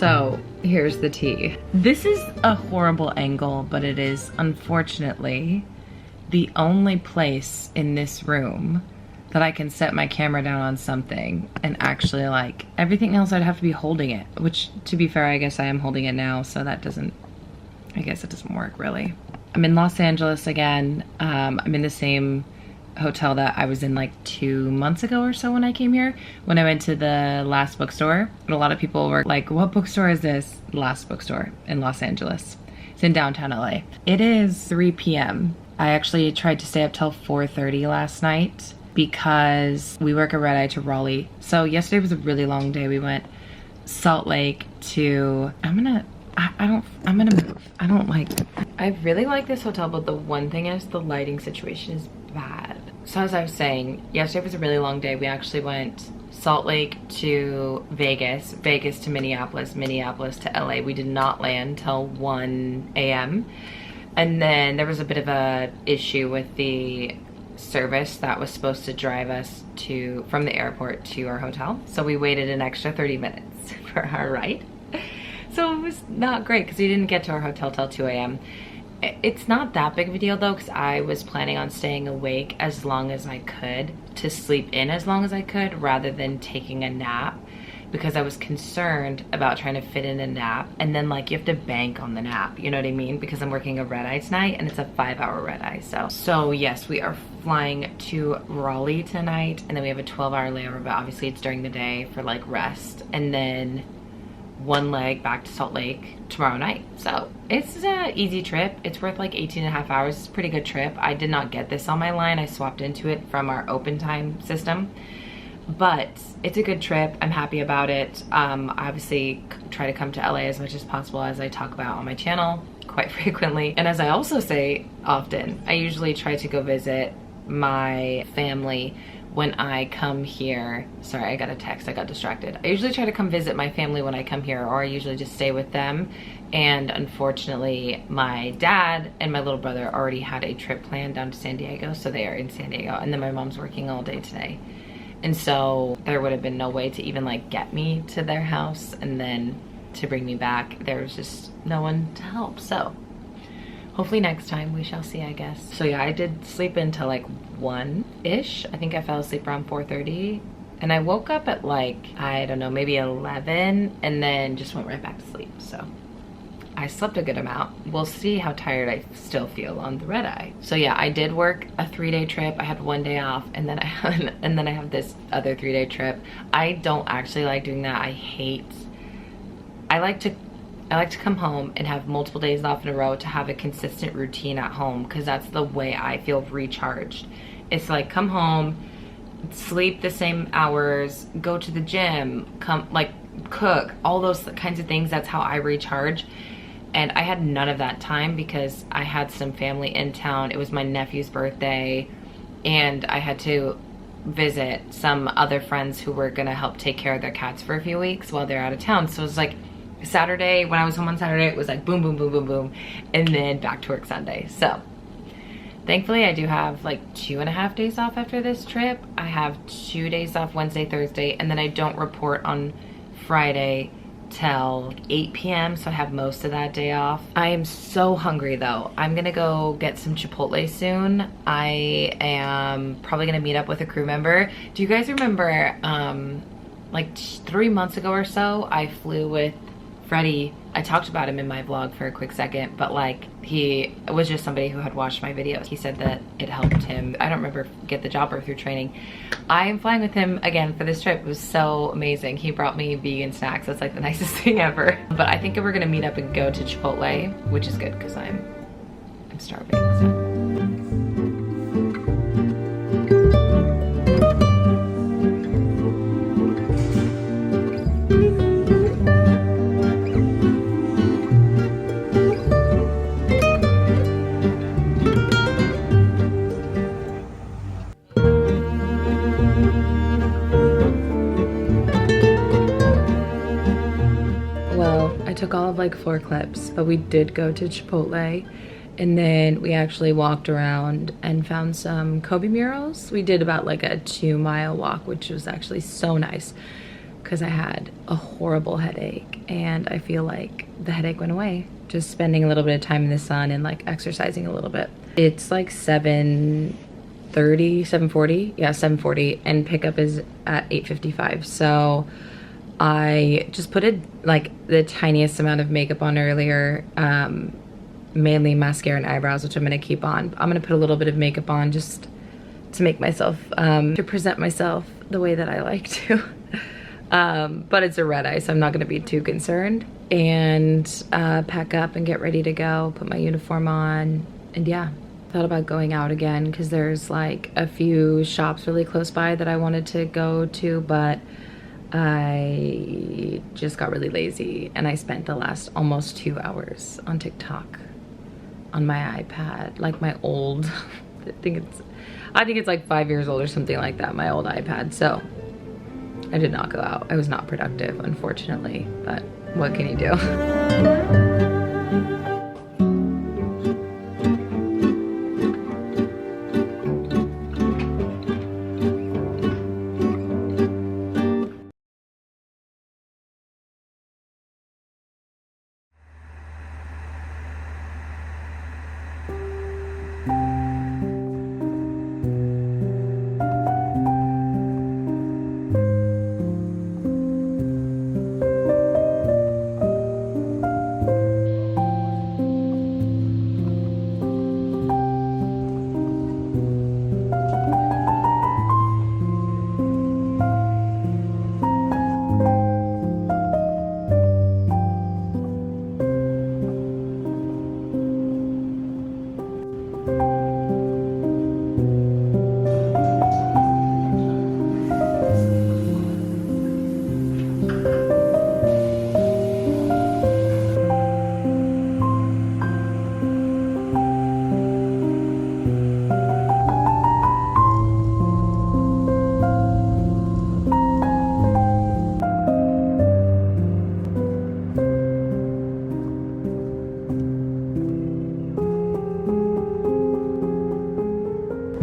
So here's the tea. This is a horrible angle, but it is unfortunately the only place in this room that I can set my camera down on something and actually, like, everything else I'd have to be holding it, which, to be fair, I guess I am holding it now, so that doesn't, I guess it doesn't work really. I'm in Los Angeles again. I'm in the same hotel that I was in like 2 months ago or so when I came here, when I went to the last bookstore. And a lot of people were like, what bookstore is this? Last bookstore in Los Angeles. It's in downtown LA. It is 3 p.m. I actually tried to stay up till 4:30 last night because we work a red eye to Raleigh. So yesterday was a really long day. We went Salt Lake to, I really like this hotel, but the one thing is the lighting situation is bad. So as I was saying, yesterday was a really long day. We actually went Salt Lake to Vegas, Vegas to Minneapolis, Minneapolis to LA. We did not land till 1 a.m. And then there was a bit of a issue with the service that was supposed to drive us from the airport to our hotel. So we waited an extra 30 minutes for our ride. So it was not great because we didn't get to our hotel till 2 a.m. It's not that big of a deal though, because I was planning on staying awake as long as I could to sleep in as long as I could rather than taking a nap, because I was concerned about trying to fit in a nap and then like you have to bank on the nap, you know what I mean? Because I'm working a red eye tonight and it's a 5-hour red eye. So yes, we are flying to Raleigh tonight and then we have a 12-hour layover, but obviously it's during the day for like rest, and then one leg back to Salt Lake tomorrow night. So it's an easy trip. It's worth like 18.5 hours. It's a pretty good trip. I did not get this on my line. I swapped into it from our open time system, but it's a good trip. I'm happy about it. Obviously try to come to LA as much as possible, as I talk about on my channel quite frequently. And as I also say often, I usually try to go visit my family when I come here. Sorry, I got a text, I got distracted. I usually try to come visit my family when I come here, or I usually just stay with them. And unfortunately, my dad and my little brother already had a trip planned down to San Diego, so they are in San Diego. And then my mom's working all day today. And so there would have been no way to even like get me to their house and then to bring me back. There was just no one to help. So hopefully next time we shall see, I guess. So yeah, I did sleep until like 1-ish. I think I fell asleep around 4:30 and I woke up at like, I don't know, maybe 11 and then just went right back to sleep. So I slept a good amount. We'll see how tired I still feel on the red eye. So yeah, I did work a 3-day trip. I had 1 day off and then I have this other 3-day trip. I don't actually like doing that. I like to come home and have multiple days off in a row to have a consistent routine at home, because that's the way I feel recharged. It's like come home, sleep the same hours, go to the gym, cook, all those kinds of things. That's how I recharge. And I had none of that time because I had some family in town. It was my nephew's birthday and I had to visit some other friends who were gonna help take care of their cats for a few weeks while they're out of town. So it was like Saturday, when I was home on Saturday, it was like boom, boom, boom, boom, boom, and then back to work Sunday. So thankfully I do have like 2.5 days off after this trip. I have 2 days off Wednesday, Thursday, and then I don't report on Friday till 8 p.m. so I have most of that day off. I am so hungry though. I'm gonna go get some Chipotle soon. I am probably gonna meet up with a crew member. Do you guys remember like 3 months ago or so, I flew with Freddie? I talked about him in my vlog for a quick second, but like he was just somebody who had watched my videos. He said that it helped him, I don't remember, get the job or through training. I am flying with him again for this trip. It was so amazing. He brought me vegan snacks. That's like the nicest thing ever. But I think we're gonna meet up and go to Chipotle, which is good because I'm I'm starving, so. I took all of like 4 clips, but we did go to Chipotle, and then we actually walked around and found some Kobe murals. We did about like a 2-mile walk, which was actually so nice because I had a horrible headache, and I feel like the headache went away just spending a little bit of time in the sun and like exercising a little bit. It's like 7:30, 7:40, yeah, 7:40, and pickup is at 8:55. So I just put like the tiniest amount of makeup on earlier, mainly mascara and eyebrows, which I'm gonna keep on. I'm gonna put a little bit of makeup on just to make myself, to present myself the way that I like to. But it's a red eye, so I'm not gonna be too concerned. And pack up and get ready to go, put my uniform on, and yeah. Thought about going out again because there's like a few shops really close by that I wanted to go to, but I just got really lazy and I spent the last almost 2 hours on TikTok on my iPad, like my old, I think it's like 5 years old or something like that, my old iPad. So I did not go out. I was not productive, unfortunately, but what can you do?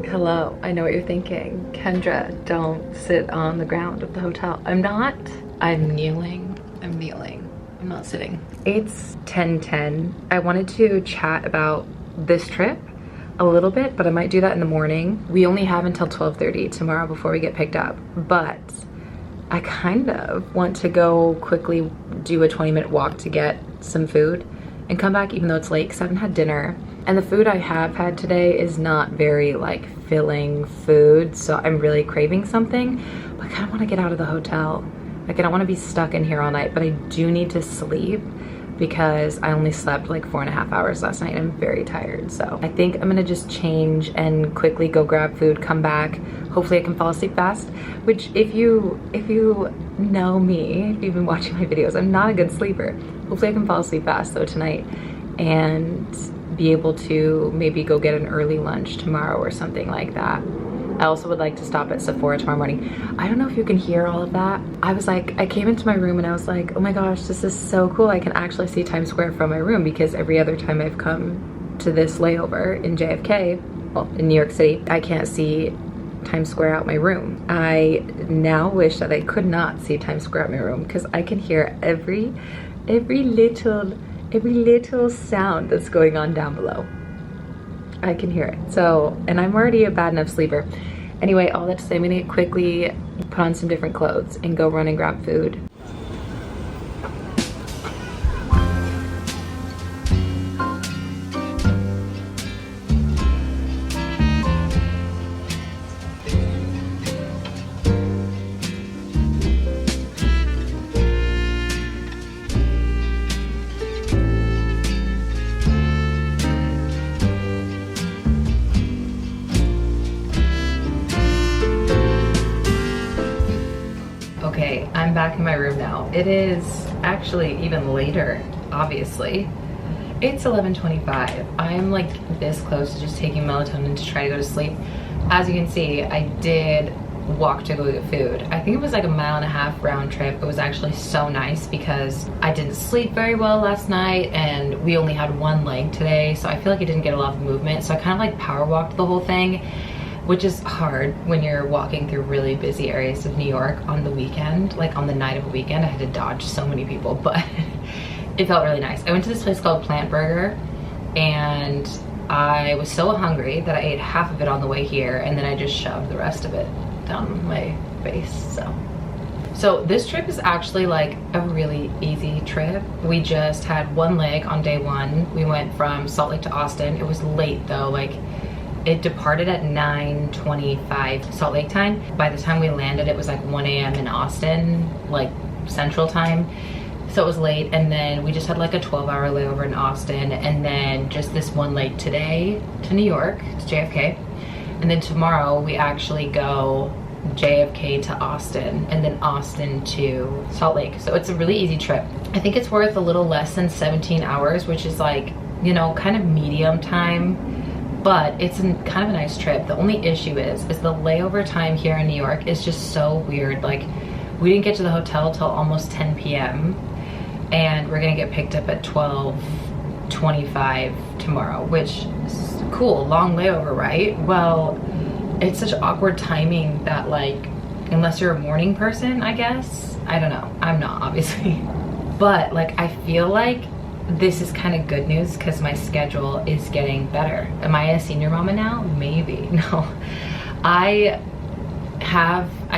Hello, I know what you're thinking. Kendra, don't sit on the ground of the hotel. I'm not. I'm kneeling. I'm kneeling. I'm not sitting. It's 10:10. I wanted to chat about this trip a little bit, but I might do that in the morning. We only have until 12:30 tomorrow before we get picked up, but I kind of want to go quickly do a 20-minute walk to get some food and come back even though it's late because I haven't had dinner. And the food I have had today is not very like filling food, so I'm really craving something, but I kind of want to get out of the hotel. Like I don't want to be stuck in here all night, but I do need to sleep because I only slept like 4.5 hours last night and I'm very tired. So I think I'm gonna just change and quickly go grab food, come back. Hopefully I can fall asleep fast, which if you know me, if you've been watching my videos, I'm not a good sleeper. Hopefully I can fall asleep fast though tonight and be able to maybe go get an early lunch tomorrow or something like that. I also would like to stop at Sephora tomorrow morning. I don't know if you can hear all of that. I came into my room and I was like, oh my gosh, this is so cool. I can actually see Times Square from my room because every other time I've come to this layover in JFK, well, in New York City, I can't see Times Square out my room. I now wish that I could not see Times Square out my room because I can hear every little sound that's going on down below. I can hear it. So, and I'm already a bad enough sleeper. Anyway, all that to say, I'm gonna quickly put on some different clothes and go run and grab food. I'm back in my room now. It is actually even later, obviously. It's 11:25. I'm like this close to just taking melatonin to try to go to sleep. As you can see, I did walk to go get food. I think it was like a 1.5 mile round trip. It was actually so nice because I didn't sleep very well last night and we only had one leg today, so I feel like I didn't get a lot of movement. So I kind of like power walked the whole thing, which is hard when you're walking through really busy areas of New York on the weekend. Like on the night of a weekend, I had to dodge so many people, but it felt really nice. I went to this place called Plant Burger and I was so hungry that I ate half of it on the way here and then I just shoved the rest of it down my face. So this trip is actually like a really easy trip. We just had one leg on day one. We went from Salt Lake to Austin. It was late though, like it departed at 9:25 Salt Lake time. By the time we landed, it was like 1 a.m. in Austin, like Central time. So it was late, and then we just had like a 12-hour layover in Austin, and then just this one leg today to New York, to JFK. And then tomorrow we actually go JFK to Austin and then Austin to Salt Lake. So it's a really easy trip. I think it's worth a little less than 17 hours, which is like, you know, kind of medium time, but it's kind of a nice trip. The only issue is the layover time here in New York is just so weird. Like we didn't get to the hotel till almost 10 p.m. and we're gonna get picked up at 12:25 tomorrow, which is cool, long layover, right? Well, it's such awkward timing that like, unless you're a morning person, I guess, I don't know, I'm not obviously, but like I feel like this is kind of good news because my schedule is getting better. Am I a senior mama now? Maybe. No, I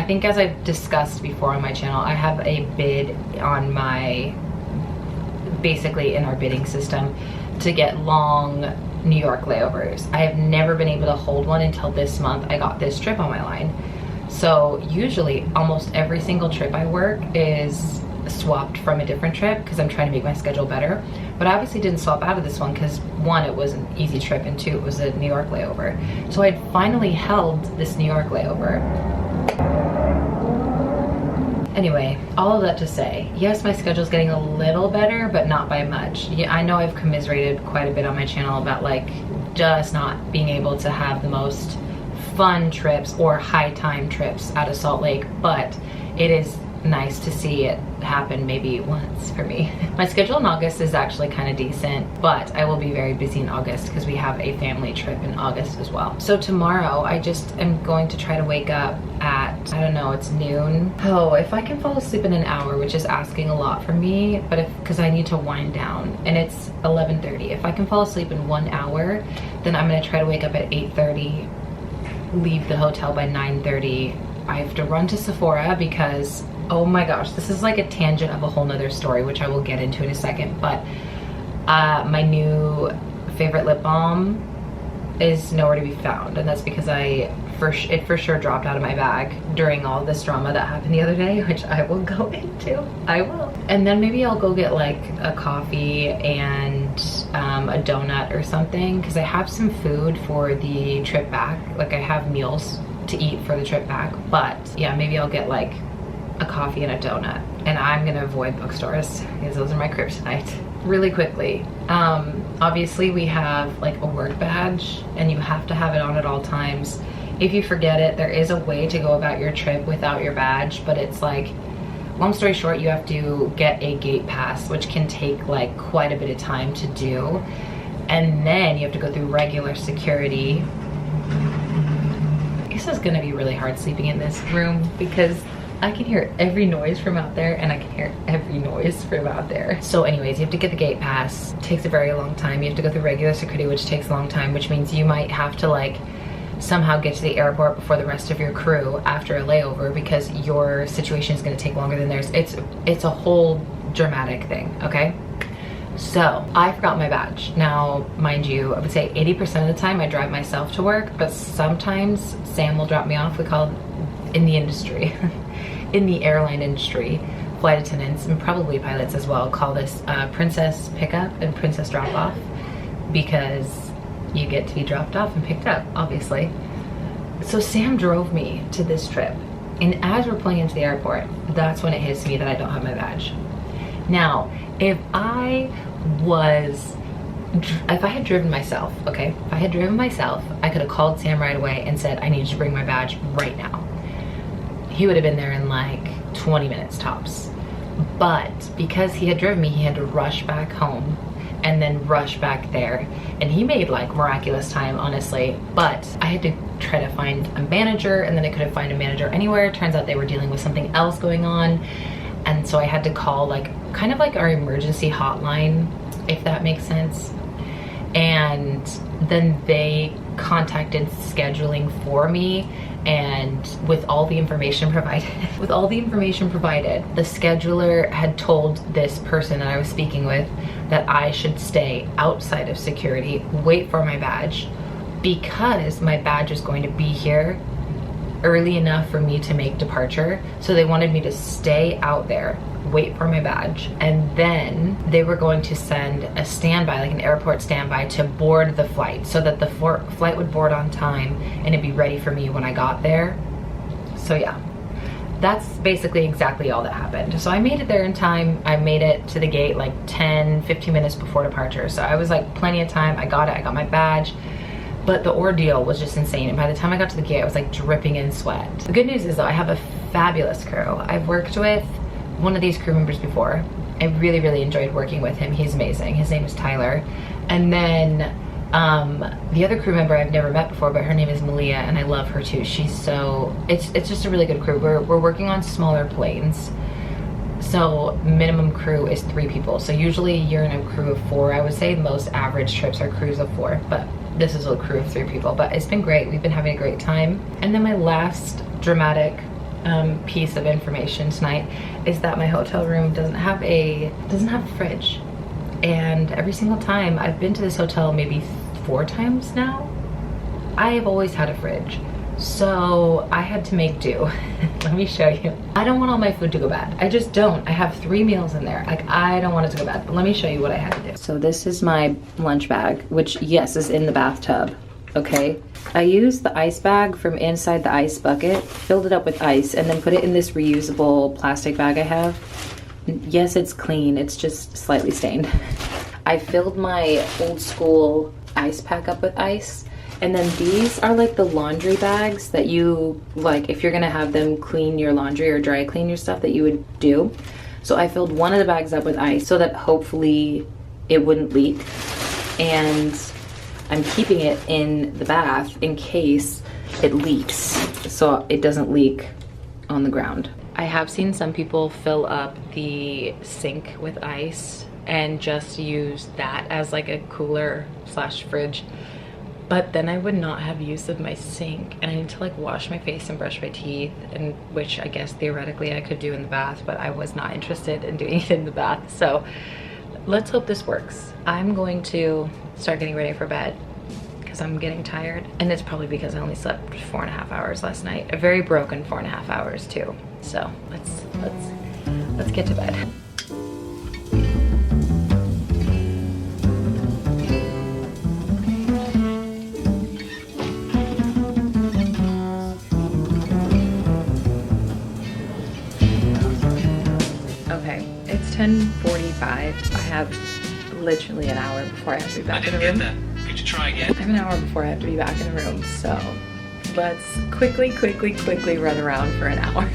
think as I've discussed before on my channel, I have a bid on my, basically in our bidding system, to get long New York layovers. I have never been able to hold one until this month. I got this trip on my line. So usually almost every single trip I work is swapped from a different trip because I'm trying to make my schedule better. But I obviously didn't swap out of this one because one, it was an easy trip, and two, it was a New York layover. So I'd finally held this New York layover. Anyway, all of that to say, yes, my schedule's getting a little better, but not by much. Yeah, I know I've commiserated quite a bit on my channel about like just not being able to have the most fun trips or high time trips out of Salt Lake, but it is nice to see it happen maybe once for me. My schedule in August is actually kind of decent, but I will be very busy in August because we have a family trip in August as well. So tomorrow I just am going to try to wake up at, I don't know, it's noon. Oh, if I can fall asleep in an hour, which is asking a lot from me, but because I need to wind down, and it's 11:30. If I can fall asleep in 1 hour, then I'm gonna try to wake up at 8:30, leave the hotel by 9:30. I have to run to Sephora because, oh my gosh, this is like a tangent of a whole nother story, which I will get into in a second, but my new favorite lip balm is nowhere to be found, and that's because it for sure dropped out of my bag during all this drama that happened the other day, which I will go into. I will. And then maybe I'll go get like a coffee and a donut or something, because I have some food for the trip back. Like I have meals to eat for the trip back, but yeah, maybe I'll get like a coffee and a donut. And I'm gonna avoid bookstores because those are my kryptonite. Really quickly, obviously we have like a work badge and you have to have it on at all times. If you forget it, there is a way to go about your trip without your badge, but it's like, long story short, you have to get a gate pass, which can take like quite a bit of time to do. And then you have to go through regular security. This is gonna be really hard sleeping in this room because I can hear every noise from out there and I can hear every noise from out there. So anyways, you have to get the gate pass. It takes a very long time. You have to go through regular security, which takes a long time, which means you might have to like somehow get to the airport before the rest of your crew after a layover because your situation is gonna take longer than theirs. It's a whole dramatic thing, okay? So I forgot my badge. Now, mind you, I would say 80% of the time I drive myself to work, but sometimes Sam will drop me off. We call it in the industry, in the airline industry, flight attendants and probably pilots as well call this princess pickup and princess drop off, because you get to be dropped off and picked up, obviously. So Sam drove me to this trip And as we're pulling into the airport, that's when it hits me that I don't have my badge. Now, if I had driven myself, okay? If I had driven myself, I could have called Sam right away and said, I need you to bring my badge right now. He would have been there in like 20 minutes tops. But because he had driven me, he had to rush back home and then rush back there. And he made like miraculous time, honestly. But I had to try to find a manager, and then I couldn't find a manager anywhere. Turns out they were dealing with something else going on. And so I had to call like kind of like our emergency hotline, if that makes sense. And then they contacted scheduling for me, and with all the information provided, the scheduler had told this person that I was speaking with that I should stay outside of security, wait for my badge, because my badge is going to be here early enough for me to make departure. So they wanted me to stay out there, wait for my badge, and then they were going to send a standby, like an airport standby, to board the flight so that the flight would board on time and it'd be ready for me when I got there. So yeah, that's basically exactly all that happened. So I made it there in time. I made it to the gate like 10-15 minutes before departure, so I was like plenty of time. I got it, I got my badge. But the ordeal was just insane, and by the time I got to the gate, I was like dripping in sweat. The good news is though, I have a fabulous crew. I've worked with one of these crew members before. I really enjoyed working with him. He's amazing. His name is Tyler. And then the other crew member I've never met before, but her name is Malia, and I love her too. She's so, it's just a really good crew. We're working on smaller planes, so minimum crew is 3 people. So usually you're in a crew of 4. I would say most average trips are crews of 4, but this is a crew of 3 people. But it's been great. We've been having a great time. And then my last dramatic piece of information tonight is that my hotel room doesn't have a fridge. And every single time I've been to this hotel, maybe 4 times now, I have always had a fridge. So I had to make do. Let me show you. I don't want all my food to go bad. I just don't. I have 3 meals in there. Like, I don't want it to go bad. But let me show you what I had to do. So this is my lunch bag, which yes, is in the bathtub. Okay. I used the ice bag from inside the ice bucket, filled it up with ice, and then put it in this reusable plastic bag I have. Yes, it's clean. It's just slightly stained. I filled my old school ice pack up with ice. And then these are like the laundry bags that you, like if you're gonna have them clean your laundry or dry clean your stuff, that you would do. So I filled one of the bags up with ice so that hopefully it wouldn't leak. And I'm keeping it in the bath in case it leaks, so it doesn't leak on the ground. I have seen some people fill up the sink with ice and just use that as like a cooler slash fridge. But then I would not have use of my sink, and I need to like wash my face and brush my teeth, and which I guess theoretically I could do in the bath, but I was not interested in doing it in the bath. So let's hope this works. I'm going to start getting ready for bed because I'm getting tired, and it's probably because I only slept 4.5 hours last night. A very broken 4.5 hours too. So let's get to bed. Okay, it's 10:45. I have literally an hour before I have to be back in the room. Get that. Could you try again? I have an hour before I have to be back in the room, so let's quickly run around for an hour.